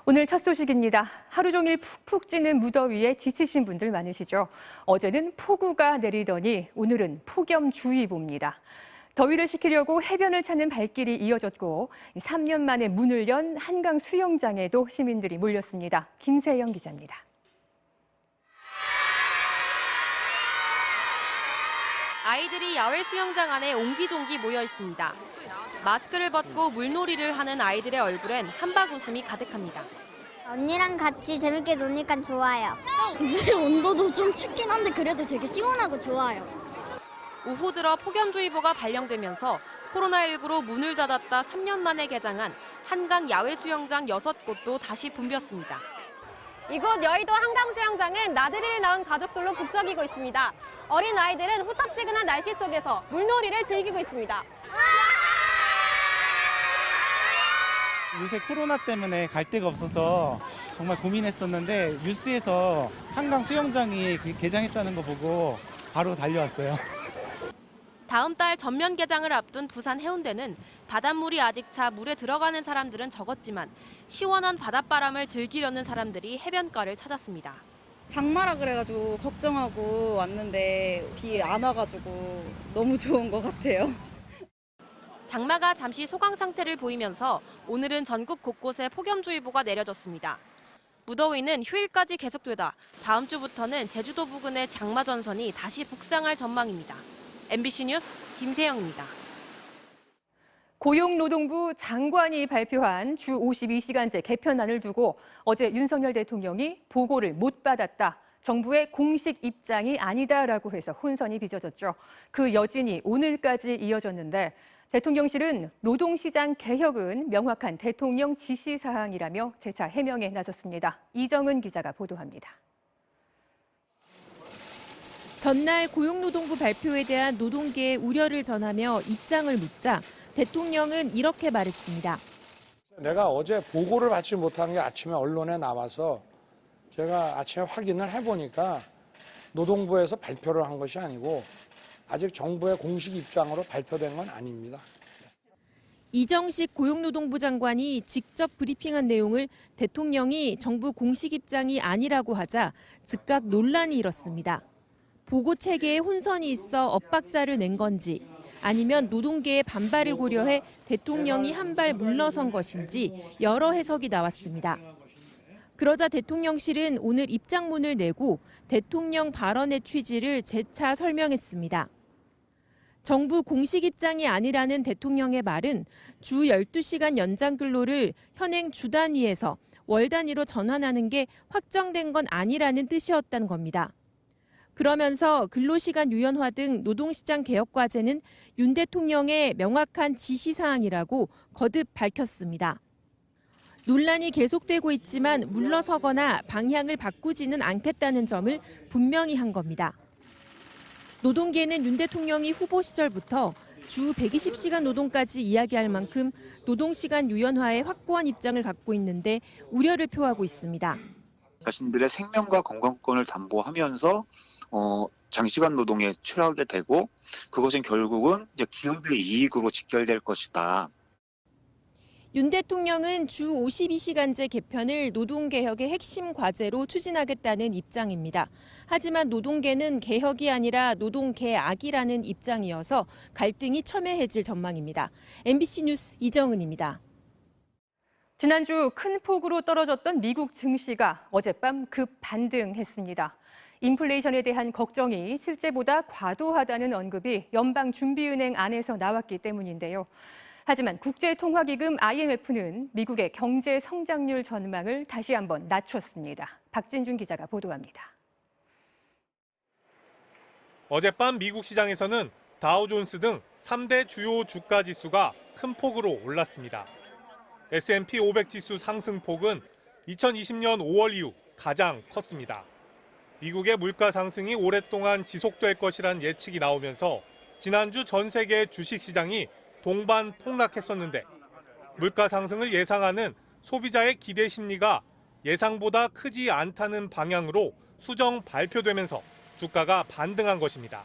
오늘 첫 소식입니다. 하루 종일 푹푹 찌는 무더위에 지치신 분들 많으시죠? 어제는 폭우가 내리더니 오늘은 폭염주의보입니다. 더위를 식히려고 해변을 찾는 발길이 이어졌고 3년 만에 문을 연 한강 수영장에도 시민들이 몰렸습니다. 김세영 기자입니다. 아이들이 야외 수영장 안에 옹기종기 모여 있습니다. 마스크를 벗고 물놀이를 하는 아이들의 얼굴엔 한박 웃음이 가득합니다. 언니랑 같이 재밌게 노니까 좋아요. 물 온도도 좀 춥긴 한데 그래도 되게 시원하고 좋아요. 오후 들어 폭염주의보가 발령되면서 코로나19로 문을 닫았다 3년 만에 개장한 한강 야외 수영장 6곳도 다시 붐볐습니다. 이곳 여의도 한강 수영장은 나들이를 나온 가족들로 북적이고 있습니다. 어린 아이들은 후텁지근한 날씨 속에서 물놀이를 즐기고 있습니다. 요새 코로나 때문에 갈 데가 없어서 정말 고민했었는데 뉴스에서 한강 수영장이 개장했다는 거 보고 바로 달려왔어요. 다음 달 전면 개장을 앞둔 부산 해운대는 바닷물이 아직 차 물에 들어가는 사람들은 적었지만 시원한 바닷바람을 즐기려는 사람들이 해변가를 찾았습니다. 장마라 그래가지고 걱정하고 왔는데 비 안 와가지고 너무 좋은 것 같아요. 장마가 잠시 소강 상태를 보이면서 오늘은 전국 곳곳에 폭염주의보가 내려졌습니다. 무더위는 휴일까지 계속되다 다음 주부터는 제주도 부근의 장마 전선이 다시 북상할 전망입니다. MBC 뉴스 김세영입니다. 고용노동부 장관이 발표한 주 52시간제 개편안을 두고 어제 윤석열 대통령이 보고를 못 받았다. 정부의 공식 입장이 아니다라고 해서 혼선이 빚어졌죠. 그 여진이 오늘까지 이어졌는데 대통령실은 노동시장 개혁은 명확한 대통령 지시사항이라며 재차 해명에 나섰습니다. 이정은 기자가 보도합니다. 전날 고용노동부 발표에 대한 노동계의 우려를 전하며 입장을 묻자 대통령은 이렇게 말했습니다. 내가 어제 보고를 받지 못한 게 아침에 언론에 나와서 제가 아침에 확인을 해보니까 노동부에서 발표를 한 것이 아니고 아직 정부의 공식 입장으로 발표된 건 아닙니다. 이정식 고용노동부 장관이 직접 브리핑한 내용을 대통령이 정부 공식 입장이 아니라고 하자 즉각 논란이 일었습니다. 보고 체계에 혼선이 있어 엇박자를 낸 건지 아니면 노동계의 반발을 고려해 대통령이 한 발 물러선 것인지 여러 해석이 나왔습니다. 그러자 대통령실은 오늘 입장문을 내고 대통령 발언의 취지를 재차 설명했습니다. 정부 공식 입장이 아니라는 대통령의 말은 주 12시간 연장 근로를 현행 주 단위에서 월 단위로 전환하는 게 확정된 건 아니라는 뜻이었다는 겁니다. 그러면서 근로시간 유연화 등 노동시장 개혁 과제는 윤 대통령의 명확한 지시사항이라고 거듭 밝혔습니다. 논란이 계속되고 있지만 물러서거나 방향을 바꾸지는 않겠다는 점을 분명히 한 겁니다. 노동계는 윤 대통령이 후보 시절부터 주 120시간 노동까지 이야기할 만큼 노동시간 유연화에 확고한 입장을 갖고 있는데 우려를 표하고 있습니다. 자신들의 생명과 건강권을 담보하면서 장시간 노동에 취하게 되고 그것은 결국은 이제 기업의 이익으로 직결될 것이다. 윤 대통령은 주 52시간제 개편을 노동개혁의 핵심 과제로 추진하겠다는 입장입니다. 하지만 노동계는 개혁이 아니라 노동개악이라는 입장이어서 갈등이 첨예해질 전망입니다. MBC 뉴스 이정은입니다. 지난주 큰 폭우로 떨어졌던 미국 증시가 어젯밤 급 반등했습니다. 인플레이션에 대한 걱정이 실제보다 과도하다는 언급이 연방준비은행 안에서 나왔기 때문인데요. 하지만 국제통화기금 IMF는 미국의 경제 성장률 전망을 다시 한번 낮췄습니다. 박진준 기자가 보도합니다. 어젯밤 미국 시장에서는 다우존스 등 3대 주요 주가 지수가 큰 폭으로 올랐습니다. S&P 500 지수 상승폭은 2020년 5월 이후 가장 컸습니다. 미국의 물가 상승이 오랫동안 지속될 것이란 예측이 나오면서 지난주 전 세계 주식시장이 동반 폭락했었는데 물가 상승을 예상하는 소비자의 기대 심리가 예상보다 크지 않다는 방향으로 수정 발표되면서 주가가 반등한 것입니다.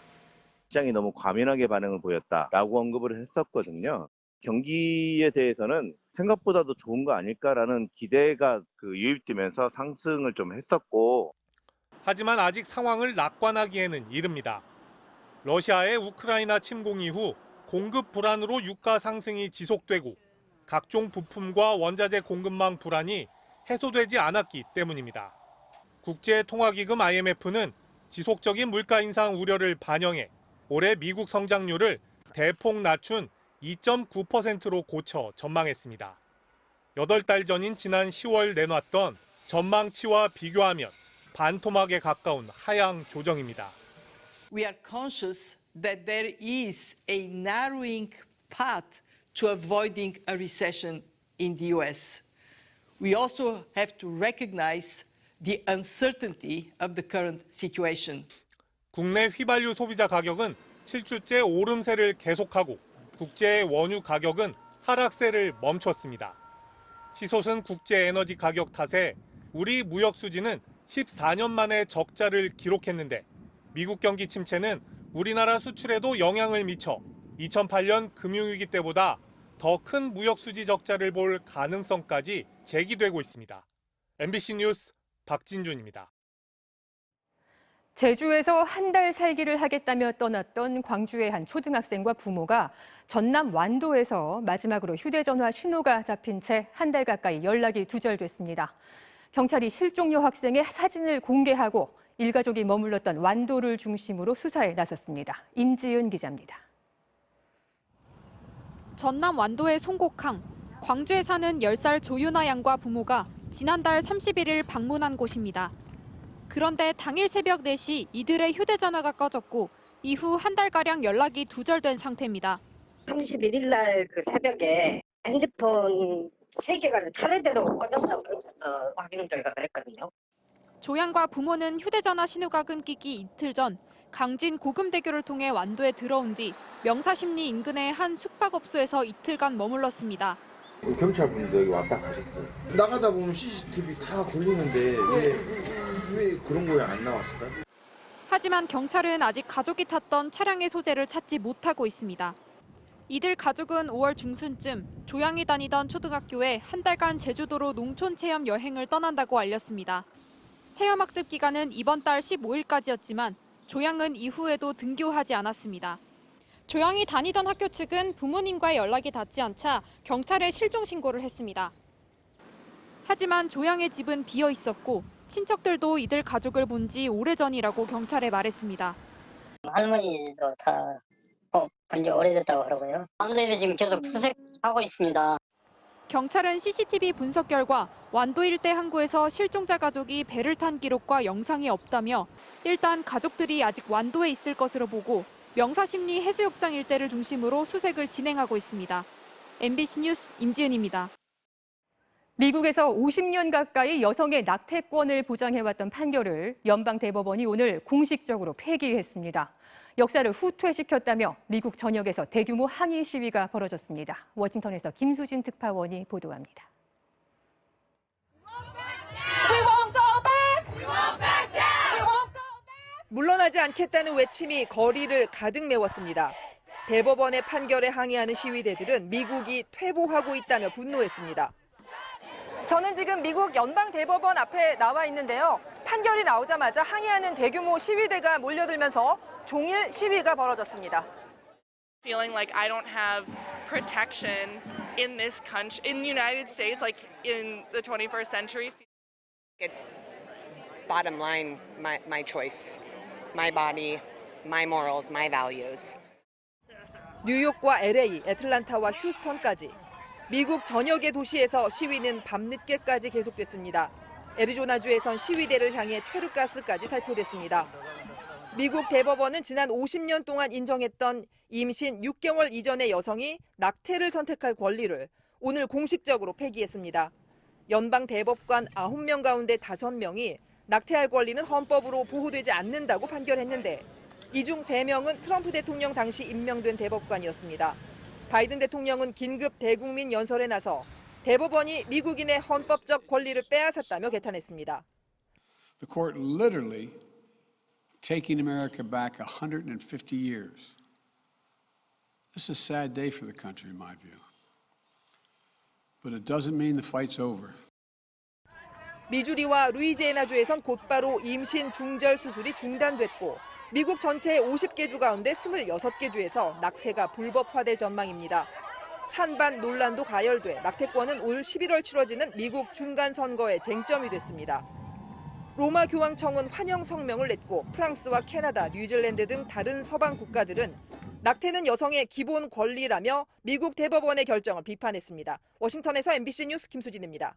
시장이 너무 과민하게 반응을 보였다라고 언급을 했었거든요. 경기에 대해서는 생각보다도 좋은 거 아닐까라는 기대가 유입되면서 상승을 좀 했었고. 하지만 아직 상황을 낙관하기에는 이릅니다. 러시아의 우크라이나 침공 이후 공급 불안으로 유가 상승이 지속되고 각종 부품과 원자재 공급망 불안이 해소되지 않았기 때문입니다. 국제통화기금 IMF는 지속적인 물가 인상 우려를 반영해 올해 미국 성장률을 대폭 낮춘 2.9%로 고쳐 전망했습니다. 8달 전인 지난 10월 내놨던 전망치와 비교하면 반토막에 가까운 하향 조정입니다. We are conscious that there is a narrowing path to avoiding a recession in the US. We also have to recognize the uncertainty of the current situation. 국내 휘발유 소비자 가격은 7주째 오름세를 계속하고 국제 원유 가격은 하락세를 멈췄습니다. 치솟은 국제 에너지 가격 탓에 우리 무역 수지는 14년 만에 적자를 기록했는데 미국 경기 침체는 우리나라 수출에도 영향을 미쳐 2008년 금융위기 때보다 더 큰 무역 수지 적자를 볼 가능성까지 제기되고 있습니다. MBC 뉴스 박진준입니다. 제주에서 한 달 살기를 하겠다며 떠났던 광주의 한 초등학생과 부모가 전남 완도에서 마지막으로 휴대전화 신호가 잡힌 채 한 달 가까이 연락이 두절됐습니다. 경찰이 실종 여학생의 사진을 공개하고 일가족이 머물렀던 완도를 중심으로 수사에 나섰습니다. 임지은 기자입니다. 전남 완도의 송곡항, 광주에 사는 10살 조윤아 양과 부모가 지난달 31일 방문한 곳입니다. 그런데 당일 새벽 4시 이들의 휴대전화가 꺼졌고 이후 한 달가량 연락이 두절된 상태입니다. 31일 날 새벽에 핸드폰 3개가 차례대로 꺼졌다고 경찰서 확인 결과 그랬거든요. 조 양과 부모는 휴대전화 신호가 끊기기 이틀 전 강진 고금대교를 통해 완도에 들어온 뒤 명사심리 인근의 한 숙박업소에서 이틀간 머물렀습니다. 경찰분도 여기 왔다 가셨어요. 나가다 보면 CCTV 다 걸리는데 왜 그런 거에 안 나왔을까요? 하지만 경찰은 아직 가족이 탔던 차량의 소재를 찾지 못하고 있습니다. 이들 가족은 5월 중순쯤 조양이 다니던 초등학교에 한 달간 제주도로 농촌 체험 여행을 떠난다고 알렸습니다. 체험학습 기간은 이번 달 15일까지였지만 조양은 이후에도 등교하지 않았습니다. 조양이 다니던 학교 측은 부모님과의 연락이 닿지 않자 경찰에 실종 신고를 했습니다. 하지만 조양의 집은 비어 있었고 친척들도 이들 가족을 본 지 오래전이라고 경찰에 말했습니다. 할머니도 다 본 지 오래됐다고 하더라고요. 완도에서 지금 계속 수색하고 있습니다. 경찰은 CCTV 분석 결과 완도 일대 항구에서 실종자 가족이 배를 탄 기록과 영상이 없다며 일단 가족들이 아직 완도에 있을 것으로 보고 명사심리 해수욕장 일대를 중심으로 수색을 진행하고 있습니다. MBC 뉴스 임지은입니다. 미국에서 50년 가까이 여성의 낙태권을 보장해왔던 판결을 연방대법원이 오늘 공식적으로 폐기했습니다. 역사를 후퇴시켰다며 미국 전역에서 대규모 항의 시위가 벌어졌습니다. 워싱턴에서 김수진 특파원이 보도합니다. 물러나지 않겠다는 외침이 거리를 가득 메웠습니다. 대법원의 판결에 항의하는 시위대들은 미국이 퇴보하고 있다며 분노했습니다. 저는 지금 미국 연방대법원 앞에 나와 있는데요. 판결이 나오자마자 항의하는 대규모 시위대가 몰려들면서 종일 시위가 벌어졌습니다. Feeling like I don't have protection in this country, in the United States, like in the 21st century. It's bottom line, my choice, my body, my morals, my values. 뉴욕과 LA, 애틀란타와 휴스턴까지 미국 전역의 도시에서 시위는 밤늦게까지 계속됐습니다. 애리조나주에선 시위대를 향해 최루가스까지 살포됐습니다. 미국 대법원은 지난 50년 동안 인정했던 임신 6개월 이전의 여성이 낙태를 선택할 권리를 오늘 공식적으로 폐기했습니다. 연방 대법관 9명 가운데 5명이 낙태할 권리는 헌법으로 보호되지 않는다고 판결했는데 이 중 3명은 트럼프 대통령 당시 임명된 대법관이었습니다. 바이든 대통령은 긴급 대국민 연설에 나서 대법원이 미국인의 헌법적 권리를 빼앗았다며 개탄했습니다. The court literally taking America back 150 years. This is a sad day for the country in my view. but it doesn't mean the fight's over. 미주리와 루이지애나주에선 곧바로 임신 중절 수술이 중단됐고 미국 전체 50개 주 가운데 26개 주에서 낙태가 불법화될 전망입니다. 찬반 논란도 가열돼 낙태권은 올 11월 치러지는 미국 중간선거의 쟁점이 됐습니다. 로마 교황청은 환영 성명을 냈고 프랑스와 캐나다, 뉴질랜드 등 다른 서방 국가들은 낙태는 여성의 기본 권리라며 미국 대법원의 결정을 비판했습니다. 워싱턴에서 MBC 뉴스 김수진입니다.